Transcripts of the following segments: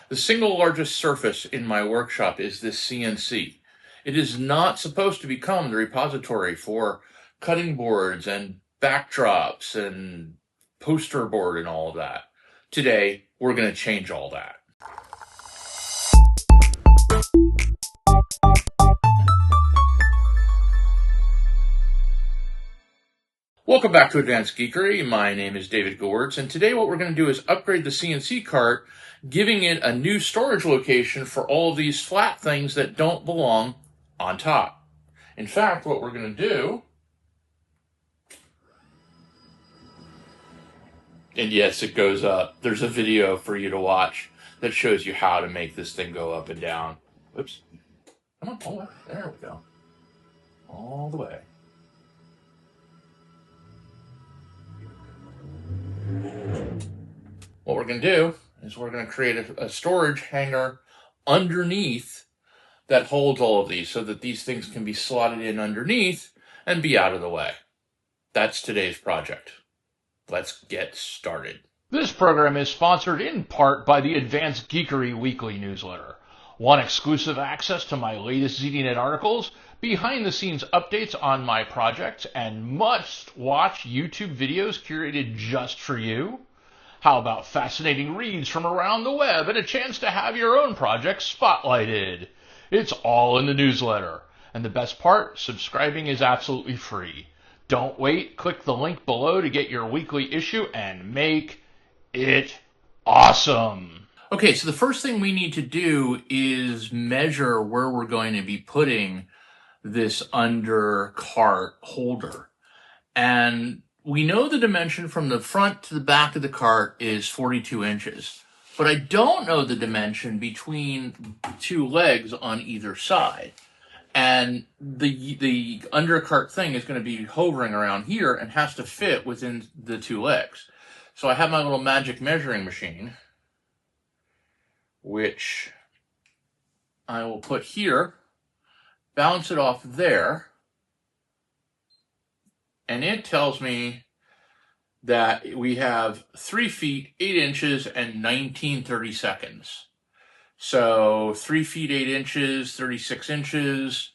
The single largest surface in my workshop is this CNC. It is not supposed to become the repository for cutting boards and backdrops and poster board and all of that. Today, we're going to change all that. Welcome back to Advanced Geekery. My name is David Gewertz, and today what we're going to do is upgrade the CNC cart, giving it a new storage location for all of these flat things that don't belong on top. In fact, what we're going to do, and yes, it goes up. There's a video for you to watch that shows you how to make this thing go up and down. Oops. Come on, all the way. There we go. All the way. What we're going to do is we're going to create a storage hanger underneath that holds all of these so that these things can be slotted in underneath and be out of the way. That's today's project. Let's get started. This program is sponsored in part by the Advanced Geekery weekly newsletter. Want exclusive access to my latest ZDNet articles, behind-the-scenes updates on my projects, and must-watch YouTube videos curated just for you? How about fascinating reads from around the web and a chance to have your own project spotlighted? It's all in the newsletter. And the best part, subscribing is absolutely free. Don't wait, click the link below to get your weekly issue and make it awesome. Okay, so the first thing we need to do is measure where we're going to be putting this under cart holder. And we know the dimension from the front to the back of the cart is 42 inches, but I don't know the dimension between two legs on either side. And the undercart thing is going to be hovering around here and has to fit within the two legs. So I have my little magic measuring machine, which I will put here, bounce it off there, and it tells me that we have 3 feet, 8 inches, and 19/32. So 3 feet, 8 inches, 36 inches,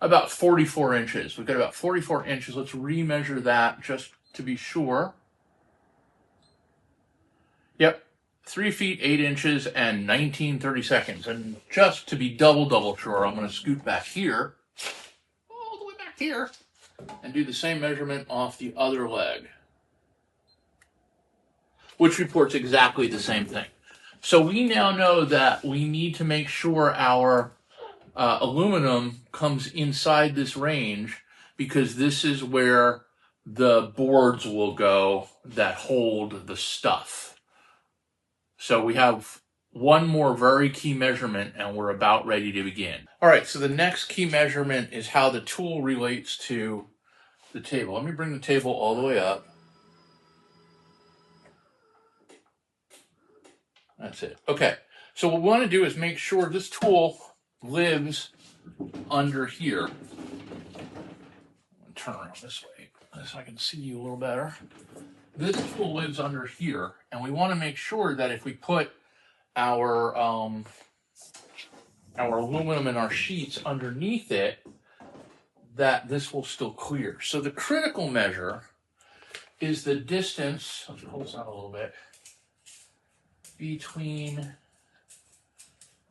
about 44 inches. We've got about 44 inches. Let's remeasure that just to be sure. Yep, 3 feet, 8 inches, and 19/32. And just to be double sure, I'm going to scoot back here, all the way back here, and do the same measurement off the other leg, which reports exactly the same thing. So we now know that we need to make sure our aluminum comes inside this range, because this is where the boards will go that hold the stuff. So we have one more very key measurement and we're about ready to begin. All right, so the next key measurement is how the tool relates to the table. Let me bring the table all the way up. That's it. Okay, so what we want to do is make sure this tool lives under here. I'm going to turn around this way so I can see you a little better. This tool lives under here, and we want to make sure that if we put our aluminum and our sheets underneath it, that this will still clear. So the critical measure is the distance, let's pull this out a little bit, between,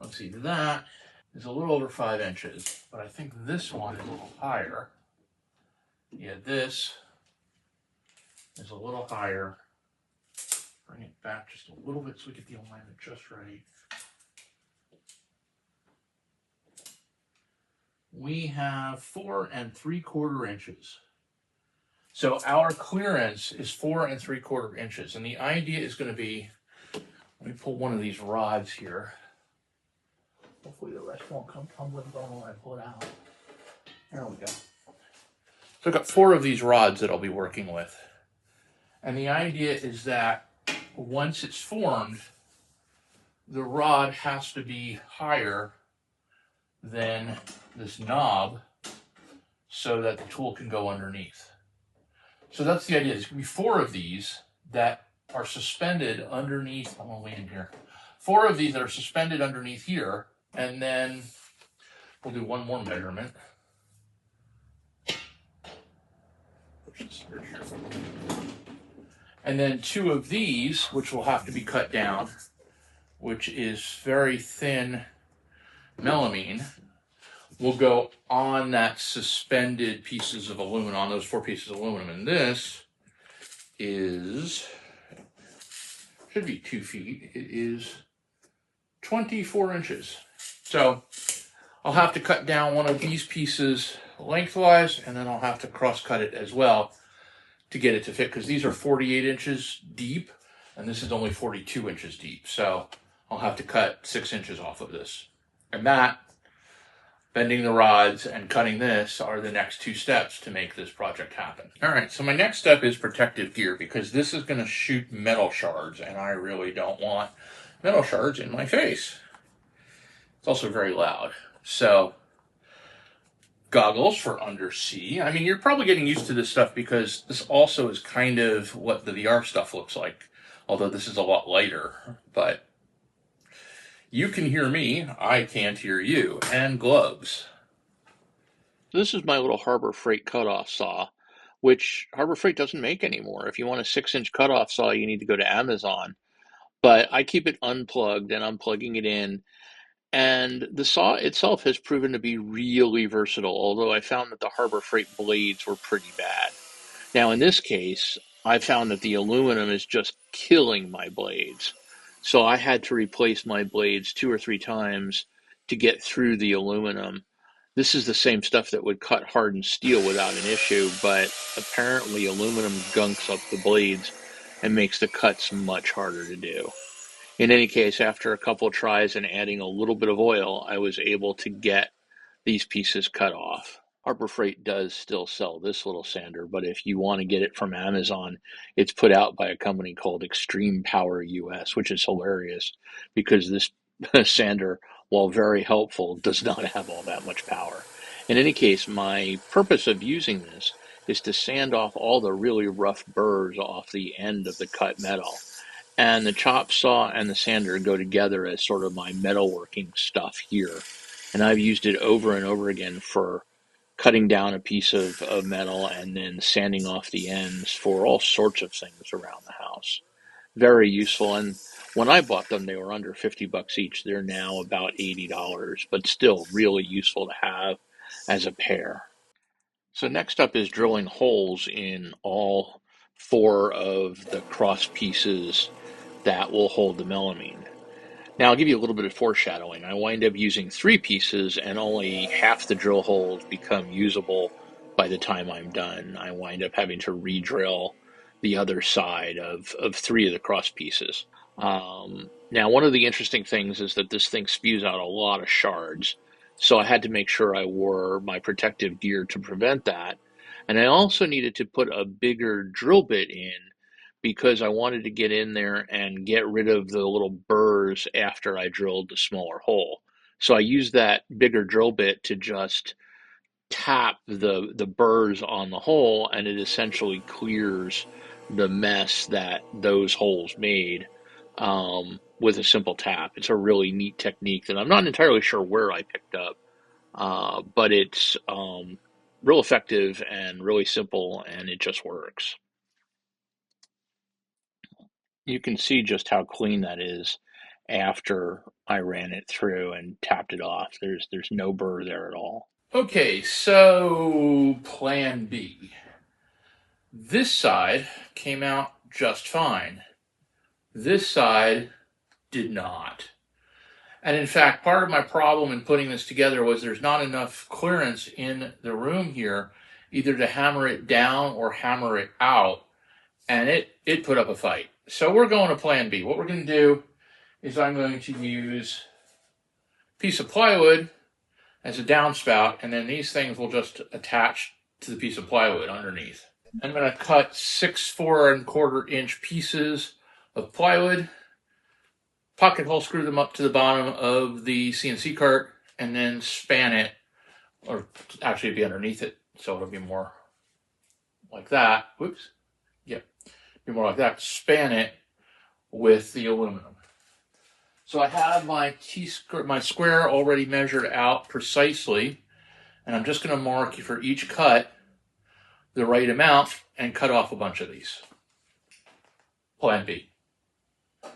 let's see, that is a little over 5 inches, but I think this one is a little higher. Yeah, this is a little higher. Bring it back just a little bit so we get the alignment just right. We have 4 3/4 inches. So our clearance is 4 3/4 inches. And the idea is going to be, let me pull one of these rods here. Hopefully the rest won't come tumbling down when I pull it out. There we go. So I've got 4 of these rods that I'll be working with. And the idea is that once it's formed, the rod has to be higher than this knob so that the tool can go underneath. So that's the idea. There's going to be 4 of these that are suspended underneath. I'm going to lean in here. 4 of these that are suspended underneath here, and then we'll do one more measurement. And then 2 of these, which will have to be cut down, which is very thin melamine, will go on that suspended pieces of aluminum, on those 4 pieces of aluminum. And this should be 2 feet. It is 24 inches. So I'll have to cut down one of these pieces lengthwise, and then I'll have to cross cut it as well to get it to fit, because these are 48 inches deep and this is only 42 inches deep. So I'll have to cut 6 inches off of this. And that, bending the rods and cutting this, are the next 2 steps to make this project happen. All right, so my next step is protective gear, because this is going to shoot metal shards, and I really don't want metal shards in my face. It's also very loud. So goggles for undersea. I mean, you're probably getting used to this stuff because this also is kind of what the VR stuff looks like, although this is a lot lighter. But you can hear me, I can't hear you. And gloves. This is my little Harbor Freight cutoff saw, which Harbor Freight doesn't make anymore. If you want a 6-inch cutoff saw, you need to go to Amazon. But I keep it unplugged, and I'm plugging it in. And the saw itself has proven to be really versatile, although I found that the Harbor Freight blades were pretty bad. Now, in this case, I found that the aluminum is just killing my blades. So I had to replace my blades 2 or 3 times to get through the aluminum. This is the same stuff that would cut hardened steel without an issue, but apparently aluminum gunks up the blades and makes the cuts much harder to do. In any case, after a couple of tries and adding a little bit of oil, I was able to get these pieces cut off. Harbor Freight does still sell this little sander, but if you want to get it from Amazon, it's put out by a company called Extreme Power US, which is hilarious because this sander, while very helpful, does not have all that much power. In any case, my purpose of using this is to sand off all the really rough burrs off the end of the cut metal. And the chop saw and the sander go together as sort of my metalworking stuff here. And I've used it over and over again for cutting down a piece of metal and then sanding off the ends for all sorts of things around the house. Very useful. And when I bought them, they were under $50 each. They're now about $80, but still really useful to have as a pair. So next up is drilling holes in all 4 of the cross pieces that will hold the melamine. Now I'll give you a little bit of foreshadowing. I wind up using 3 pieces and only half the drill holes become usable by the time I'm done. I wind up having to re-drill the other side of 3 of the cross pieces. Now one of the interesting things is that this thing spews out a lot of shards. So I had to make sure I wore my protective gear to prevent that. And I also needed to put a bigger drill bit in because I wanted to get in there and get rid of the little burrs after I drilled the smaller hole. So I used that bigger drill bit to just tap the burrs on the hole, and it essentially clears the mess that those holes made with a simple tap. It's a really neat technique that I'm not entirely sure where I picked up, but it's real effective and really simple, and it just works. You can see just how clean that is after I ran it through and tapped it off. There's no burr there at all. Okay, so plan B. This side came out just fine. This side did not. And in fact, part of my problem in putting this together was there's not enough clearance in the room here, either to hammer it down or hammer it out. And it put up a fight. So we're going to plan B. What we're going to do is I'm going to use a piece of plywood as a downspout, and then these things will just attach to the piece of plywood underneath. I'm going to cut 6 4¼ inch pieces of plywood, pocket hole screw them up to the bottom of the CNC cart, and then span it, or actually it'd be underneath it, so it'll be more like that. Whoops. Yep. Be more like that. Span it with the aluminum. So I have my my square already measured out precisely, and I'm just going to mark for each cut the right amount and cut off a bunch of these. Plan B. And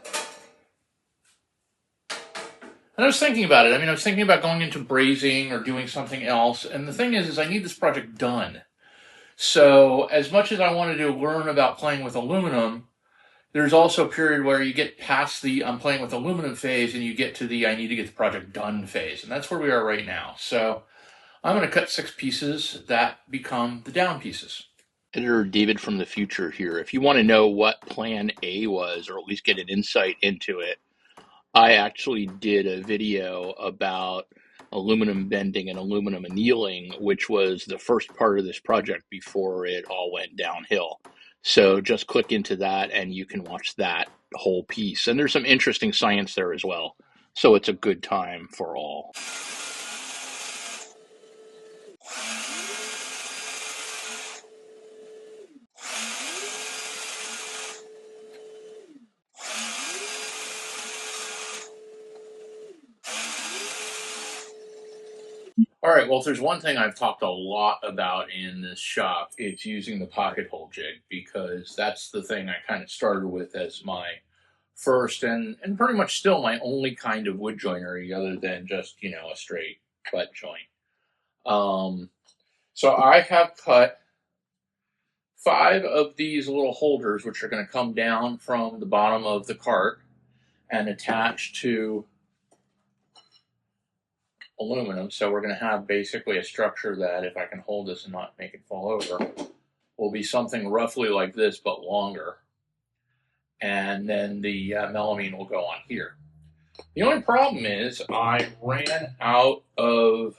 I was thinking about it. I mean, I was thinking about going into brazing or doing something else. And the thing is I need this project done. So as much as I wanted to learn about playing with aluminum, there's also a period where you get past the I'm playing with aluminum phase and you get to the I need to get the project done phase. And that's where we are right now. So I'm going to cut 6 pieces that become the down pieces. Editor David from the future here. If you want to know what Plan A was, or at least get an insight into it, I actually did a video about aluminum bending and aluminum annealing, which was the first part of this project before it all went downhill. So just click into that and you can watch that whole piece. And there's some interesting science there as well. So it's a good time for all. All right, well, if there's one thing I've talked a lot about in this shop, it's using the pocket hole jig, because that's the thing I kind of started with as my first and pretty much still my only kind of wood joinery other than just, a straight butt joint. So I have cut 5 of these little holders, which are going to come down from the bottom of the cart and attach to aluminum. So we're going to have basically a structure that, if I can hold this and not make it fall over, will be something roughly like this but longer. And then the melamine will go on here. The only problem is I ran out of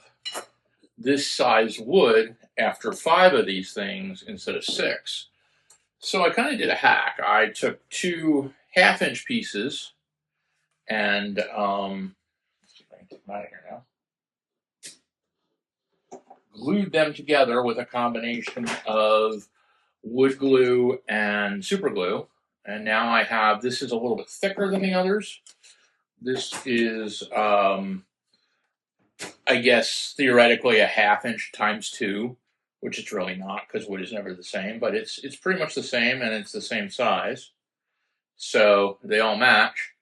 this size wood after 5 of these things instead of 6. So I kind of did a hack. I took 2 half-inch pieces and see if I can take them out of here now. Glued them together with a combination of wood glue and super glue. And now I have, this is a little bit thicker than the others. This is, I guess, theoretically a ½ inch times 2, which it's really not because wood is never the same, but it's pretty much the same and it's the same size. So they all match.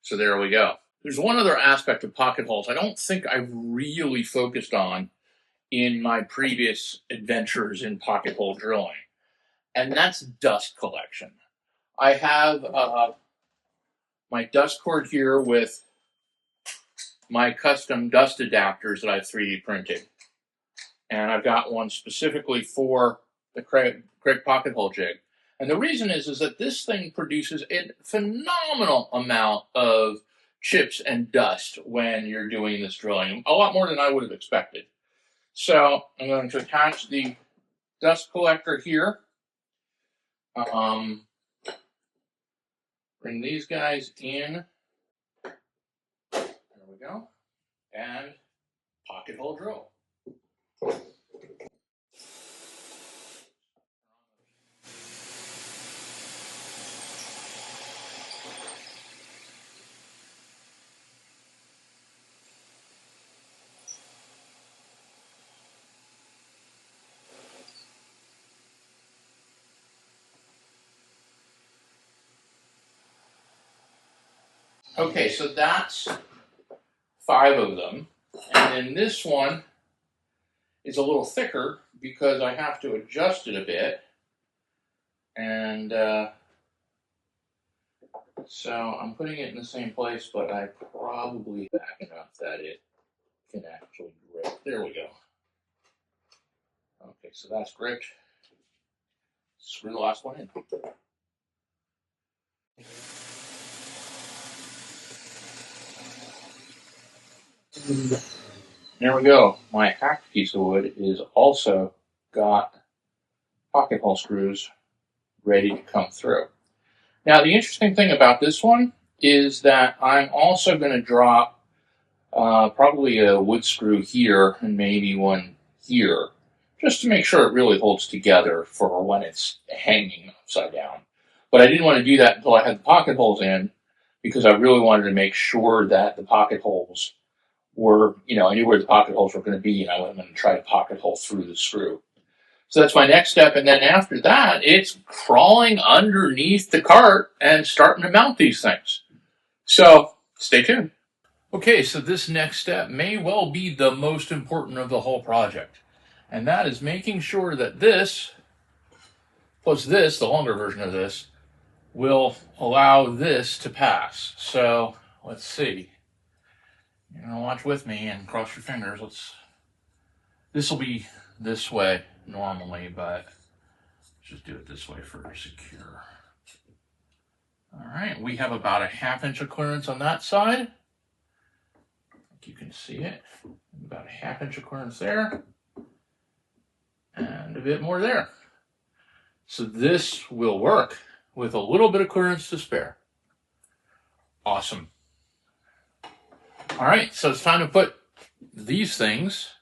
So there we go. There's one other aspect of pocket holes I don't think I've really focused on in my previous adventures in pocket hole drilling, and that's dust collection. I have my dust cord here with my custom dust adapters that I've 3D printed, and I've got one specifically for the Craig pocket hole jig. And the reason is that this thing produces a phenomenal amount of chips and dust when you're doing this drilling, a lot more than I would have expected. So I'm going to attach the dust collector here. Bring these guys in. There we go. And pocket hole drill. Okay, so that's 5 of them. And then this one is a little thicker because I have to adjust it a bit. And so I'm putting it in the same place, but I probably back enough that it can actually grip. There we go. Okay, so that's gripped. Screw the last one in. There we go. My hacked piece of wood is also got pocket hole screws ready to come through. Now, the interesting thing about this one is that I'm also going to drop probably a wood screw here and maybe one here, just to make sure it really holds together for when it's hanging upside down. But I didn't want to do that until I had the pocket holes in, because I really wanted to make sure that the pocket holes were, I knew where the pocket holes were going to be, and I wasn't going to try to pocket hole through the screw. So that's my next step. And then after that, it's crawling underneath the cart and starting to mount these things. So stay tuned. Okay, so this next step may well be the most important of the whole project. And that is making sure that this, plus this, the longer version of this, will allow this to pass. So let's see. You're gonna watch with me and cross your fingers. This will be this way normally, but let's just do it this way for secure. All right, we have about a 1/2 inch of clearance on that side. I think you can see it. About a 1/2 inch of clearance there. And a bit more there. So this will work with a little bit of clearance to spare. Awesome. All right, so it's time to put these things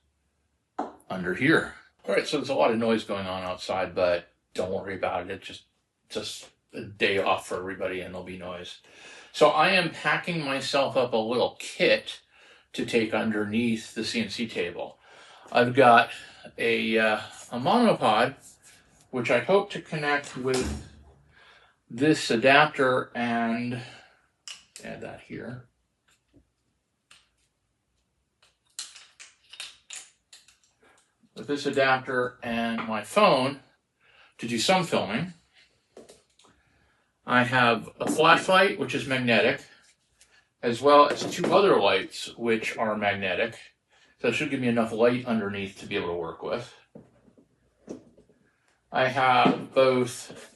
under here. All right, so there's a lot of noise going on outside, but don't worry about it. It's just a day off for everybody and there'll be noise. So I am packing myself up a little kit to take underneath the CNC table. I've got a monopod, which I hope to connect with this adapter and add that here. With this adapter and my phone to do some filming. I have a flashlight, which is magnetic, as well as 2 other lights, which are magnetic. So it should give me enough light underneath to be able to work with. I have both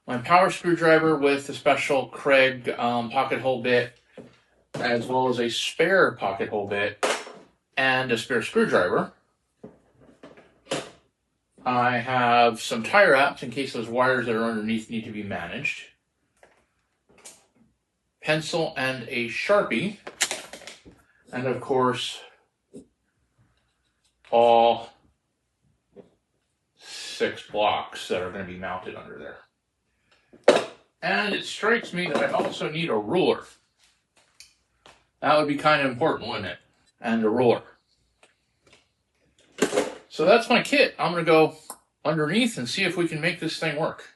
my power screwdriver with a special Craig pocket hole bit, as well as a spare pocket hole bit and a spare screwdriver. I have some tie wraps in case those wires that are underneath need to be managed. Pencil and a Sharpie. And of course, all 6 blocks that are going to be mounted under there. And it strikes me that I also need a ruler. That would be kind of important, wouldn't it? And a ruler. So that's my kit. I'm going to go underneath and see if we can make this thing work.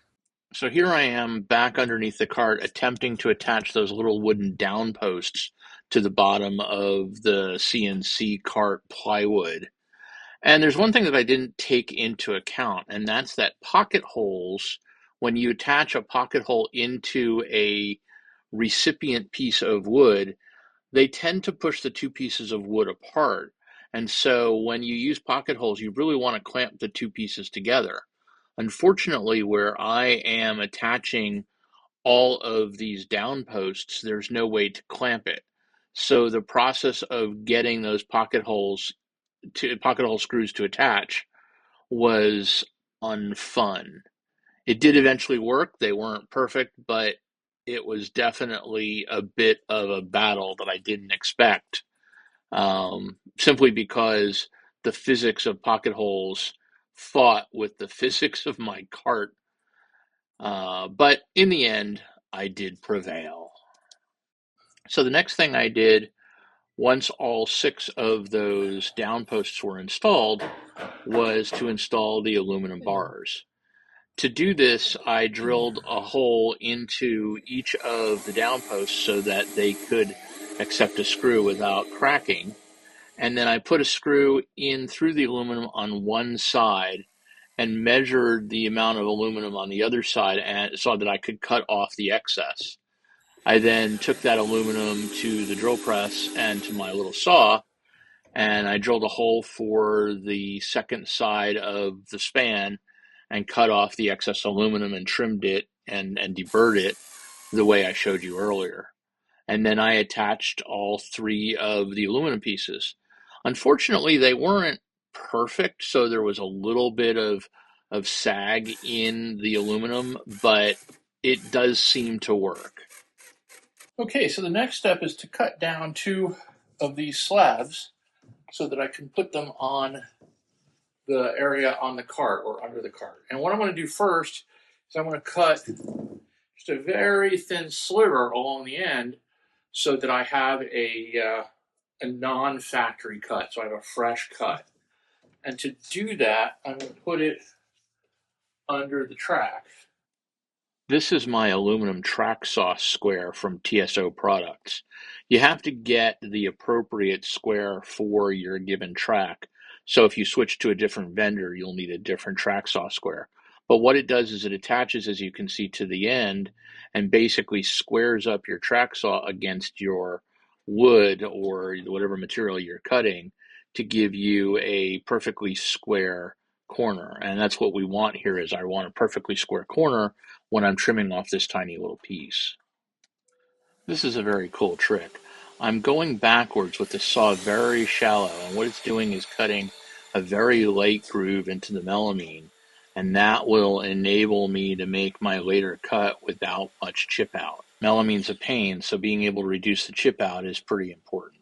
So here I am back underneath the cart attempting to attach those little wooden down posts to the bottom of the CNC cart plywood. And there's one thing that I didn't take into account, and that's that pocket holes, when you attach a pocket hole into a recipient piece of wood, they tend to push the 2 pieces of wood apart. And so when you use pocket holes, you really want to clamp the 2 pieces together. Unfortunately, where I am attaching all of these down posts, there's no way to clamp it. So the process of getting those pocket hole screws to attach was unfun. It did eventually work. They weren't perfect, but it was definitely a bit of a battle that I didn't expect, simply because the physics of pocket holes fought with the physics of my cart. But in the end, I did prevail. So the next thing I did, once all 6 of those down posts were installed, was to install the aluminum bars. To do this, I drilled a hole into each of the down posts so that they could accept a screw without cracking. And then I put a screw in through the aluminum on one side and measured the amount of aluminum on the other side and so that I could cut off the excess. I then took that aluminum to the drill press and to my little saw, and I drilled a hole for the second side of the span and cut off the excess aluminum and trimmed it and deburred it the way I showed you earlier. And then I attached all 3 of the aluminum pieces. Unfortunately, they weren't perfect, so there was a little bit of sag in the aluminum, but it does seem to work. Okay, so the next step is to cut down 2 of these slabs so that I can put them on the area on the cart or under the cart. And what I'm going to do first is I'm going to cut just a very thin sliver along the end so that I have a non-factory cut, so I have a fresh cut. And to do that, I'm going to put it under the track. This is my aluminum track saw square from TSO Products. You have to get the appropriate square for your given track. So if you switch to a different vendor, you'll need a different track saw square. But what it does is it attaches, as you can see, to the end and basically squares up your track saw against your wood or whatever material you're cutting to give you a perfectly square corner. And that's what we want here is I want a perfectly square corner when I'm trimming off this tiny little piece. This is a very cool trick. I'm going backwards with the saw very shallow, and what it's doing is cutting a very light groove into the melamine, and that will enable me to make my later cut without much chip out. Melamine's a pain, so being able to reduce the chip out is pretty important.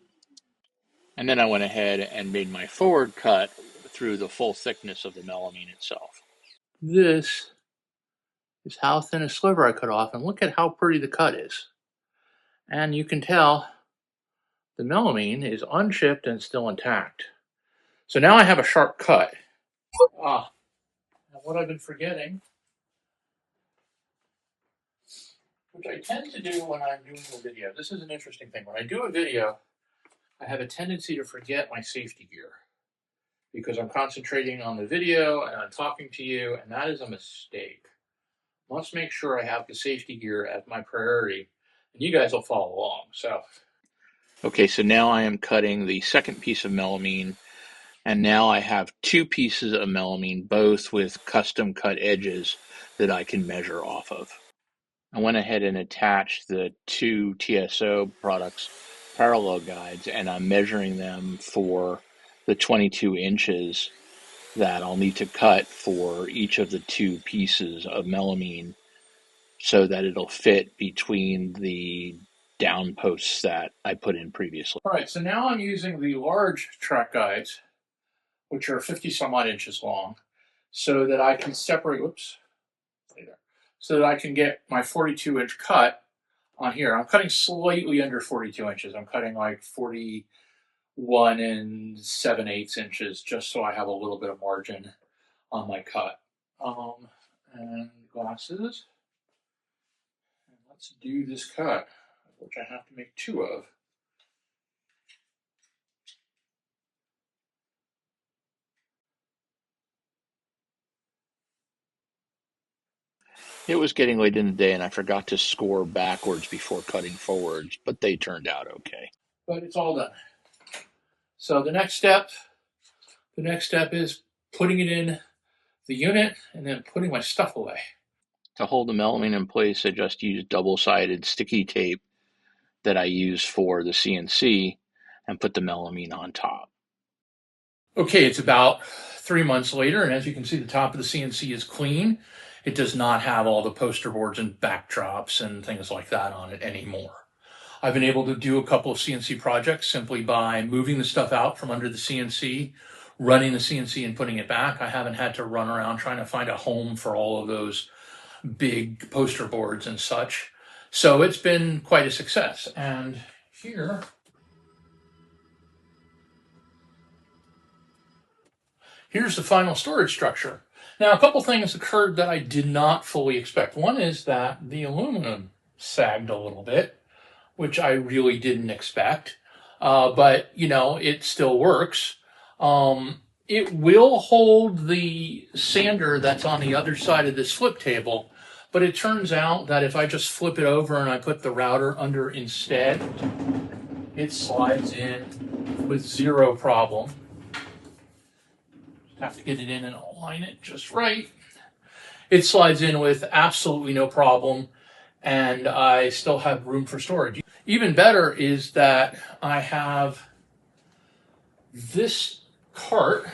And then I went ahead and made my forward cut through the full thickness of the melamine itself. This is how thin a sliver I cut off, and look at how pretty the cut is. And you can tell the melamine is unchipped and still intact. So now I have a sharp cut. And what I've been forgetting, which I tend to do when I'm doing a video. This is an interesting thing. When I do a video, I have a tendency to forget my safety gear because I'm concentrating on the video and I'm talking to you, and that is a mistake. Must make sure I have the safety gear as my priority, and you guys will follow along. Okay, so now I am cutting the second piece of melamine, and now I have two pieces of melamine, both with custom cut edges that I can measure off of. I went ahead and attached the two TSO Products parallel guides, and I'm measuring them for the 22 inches that I'll need to cut for each of the two pieces of melamine so that it'll fit between the down posts that I put in previously. All right, so now I'm using the large track guides, which are 50 some odd inches long, so that I can separate, so that I can get my 42-inch cut on here. I'm cutting slightly under 42 inches. I'm cutting like 41 and 7/8 inches, just so I have a little bit of margin on my cut. And glasses. And let's do this cut, which I have to make two of. It was getting late in the day and I forgot to score backwards before cutting forwards, but they turned out okay. But it's all done. So the next step is putting it in the unit and then putting my stuff away. To hold the melamine in place, I just used double-sided sticky tape that I use for the CNC and put the melamine on top. Okay, it's about 3 months later, and as you can see, the top of the CNC is clean. It does not have all the poster boards and backdrops and things like that on it anymore. I've been able to do a couple of CNC projects simply by moving the stuff out from under the CNC, running the CNC and putting it back. I haven't had to run around trying to find a home for all of those big poster boards and such. So it's been quite a success. And here's the final storage structure. Now, a couple things occurred that I did not fully expect. One is that the aluminum sagged a little bit, which I really didn't expect. But, it still works. It will hold the sander that's on the other side of this flip table, but it turns out that if I just flip it over and I put the router under instead, it slides in with zero problem. Just have to get it in and align it just right. It slides in with absolutely no problem, and I still have room for storage. Even better is that I have this cart,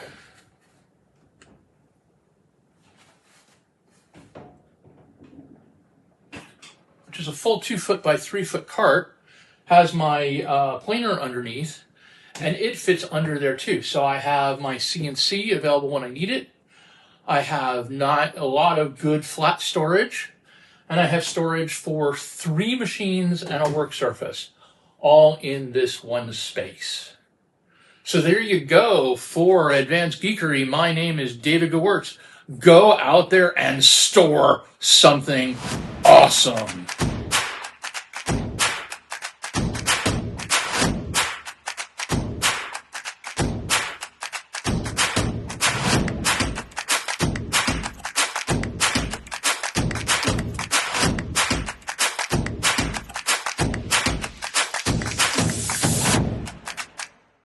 which is a full 2 foot by 3 foot cart, has my planer underneath, and it fits under there too. So I have my CNC available when I need it. I have not a lot of good flat storage, and I have storage for 3 machines and a work surface, all in this one space. So there you go for Advanced Geekery. My name is David Goodworks. Go out there and store something awesome.